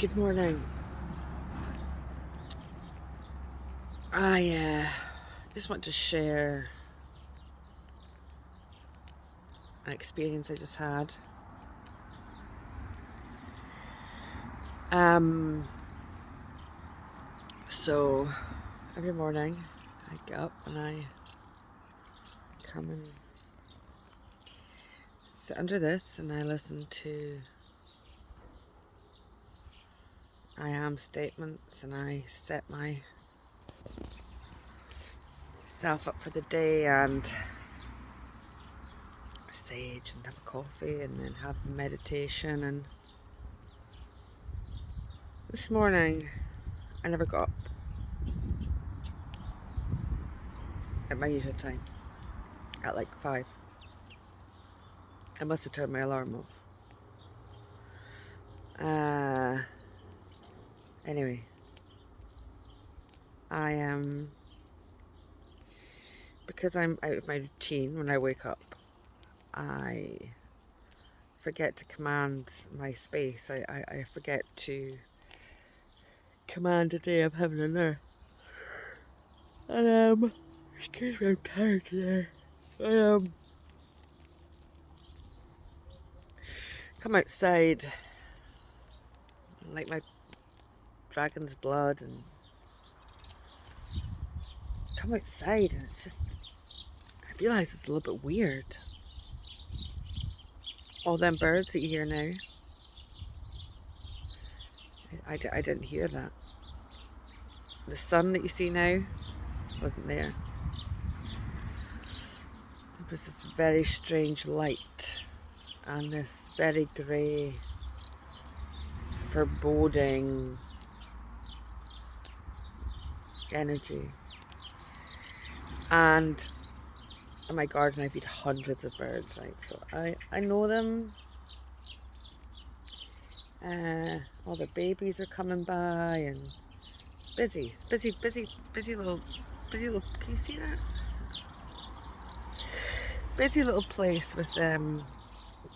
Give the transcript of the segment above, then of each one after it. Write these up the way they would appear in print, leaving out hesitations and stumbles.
Good morning. I just want to share an experience I just had. So every morning I get up and I come and sit under this and I listen to I am statements and I set myself up for the day and sage and have a coffee and then have meditation. And this morning I never got up at my usual time at like 5. I must have turned my alarm off. Anyway, I am because I'm out of my routine when I wake up. I forget to command my space. I forget to command the day I'm having a nap. And excuse me, I'm tired today. I come outside, like my dragon's blood, and come outside, and it's just I realise it's a little bit weird. All them birds that you hear now, I didn't hear that. The sun that you see now wasn't there. It was this very strange light and this very grey, foreboding energy. And in my garden I feed hundreds of birds, right? So I know them. All the babies are coming by and busy little, can you see that? Busy little place with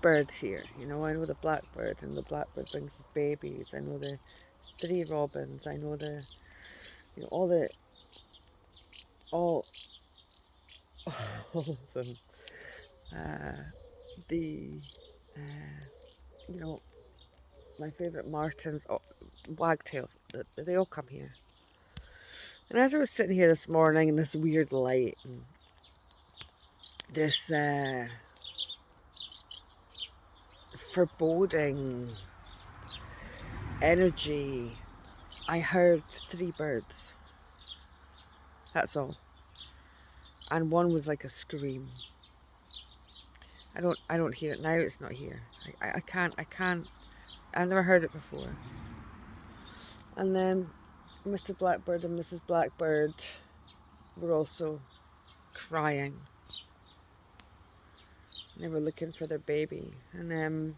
birds here. You know, I know the blackbird, and the blackbird brings his babies. I know the 3 robins. I know the, all of them. My favourite martins, wagtails. They all come here. And as I was sitting here this morning in this weird light and this foreboding energy, I heard 3 birds. That's all. And one was like a scream. I don't hear it now. It's not here. I can't. I've never heard it before. And then Mr. Blackbird and Mrs. Blackbird were also crying. They were looking for their baby, and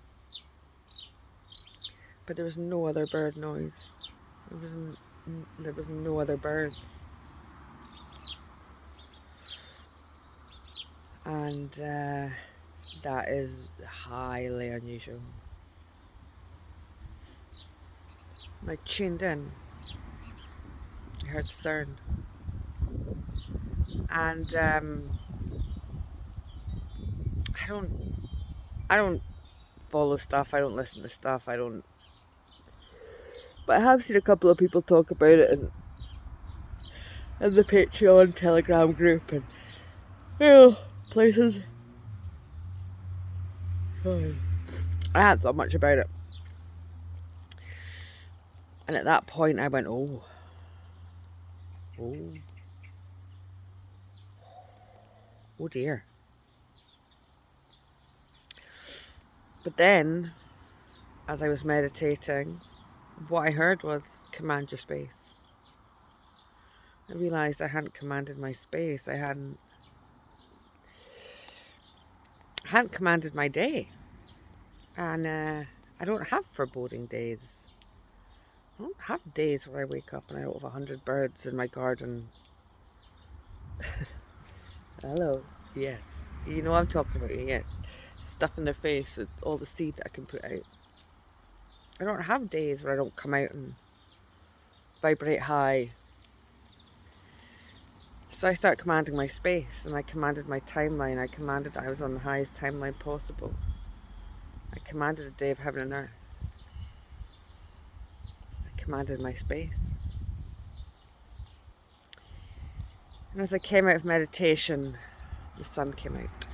but there was no other bird noise. There was no other birds, and that is highly unusual. I tuned in. I heard CERN, and I don't follow stuff. I don't listen to stuff. But I have seen a couple of people talk about it in the Patreon Telegram group and places. I hadn't thought much about it, and at that point I went, oh dear. But then, as I was meditating, what I heard was command your space. I realised I hadn't commanded my space. I hadn't commanded my day. And I don't have foreboding days. I don't have days where I wake up and I don't have 100 birds in my garden. Hello. Yes. You know what I'm talking about. Yes. Stuff in their face with all the seed that I can put out. I don't have days where I don't come out and vibrate high. So I started commanding my space, and I commanded my timeline. I commanded I was on the highest timeline possible. I commanded a day of heaven and earth. I commanded my space. And as I came out of meditation, the sun came out.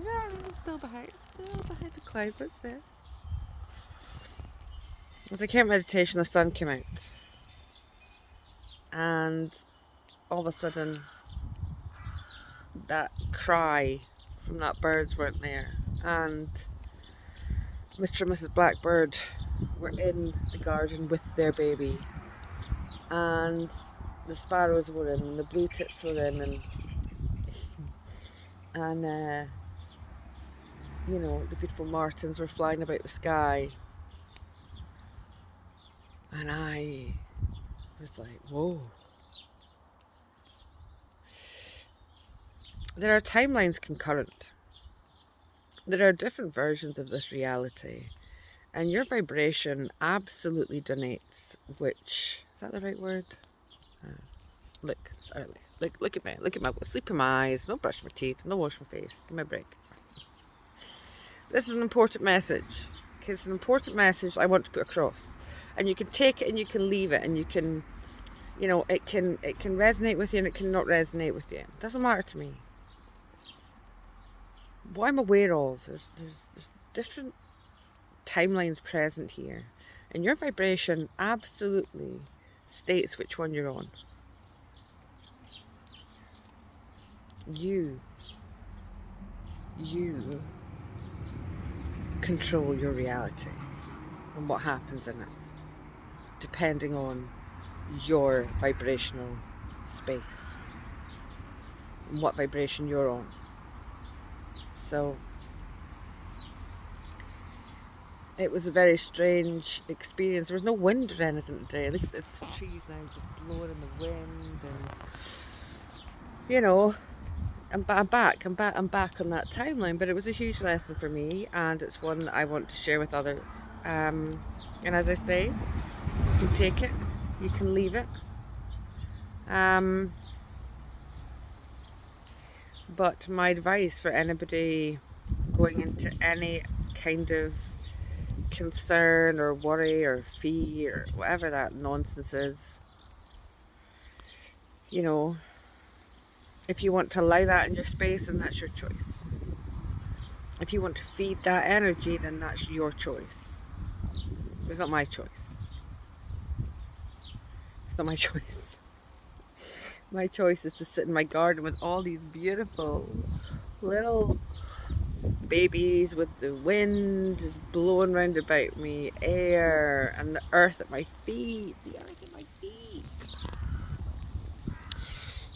Yeah, it's still behind the cloud, but it's there. As I came out of meditation, the sun came out. And all of a sudden, that cry from that birds weren't there. And Mr. and Mrs. Blackbird were in the garden with their baby. And the sparrows were in, and the blue tits were in, and you know, the beautiful martins were flying about the sky. And I was like, whoa. There are timelines concurrent. There are different versions of this reality. And your vibration absolutely donates, which, is that the right word? Look, it's early. Look at me. Look at my sleep in my eyes. No brush my teeth. No wash my face. Give me a break. This is an important message. Okay, it's an important message I want to put across. And you can take it and you can leave it, and you can, you know, it can resonate with you and it can not resonate with you. It doesn't matter to me. What I'm aware of, there's different timelines present here, and your vibration absolutely states which one you're on. You control your reality and what happens in it, depending on your vibrational space and what vibration you're on. So it was a very strange experience. There was no wind or anything today. Look at the trees now just blowing in the wind, and you know, I'm back on that timeline. But it was a huge lesson for me, and it's one that I want to share with others. And as I say, you can take it, you can leave it. But my advice for anybody going into any kind of concern or worry or fear or whatever that nonsense is, you know, if you want to allow that in your space, then that's your choice. If you want to feed that energy, then that's your choice. It's not my choice. It's not my choice. My choice is to sit in my garden with all these beautiful little babies, with the wind is blowing round about me, air, and the earth at my feet,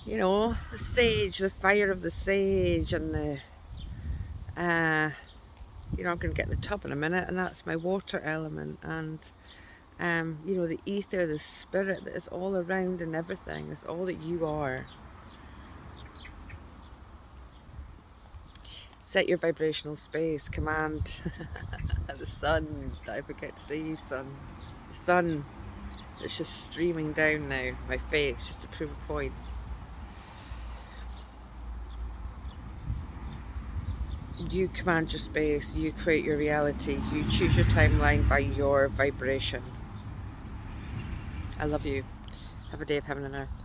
you know, the sage, the fire of the sage, and the you know, I'm going to get in the tub in a minute, and that's my water element, and you know, the ether, the spirit that is all around and everything. It's all that you are. Set your vibrational space. Command the sun. I forget to say you, sun. The sun is just streaming down now my face, just to prove a point. You command your space. You create your reality. You choose your timeline by your vibration. I love you. Have a day of heaven and earth.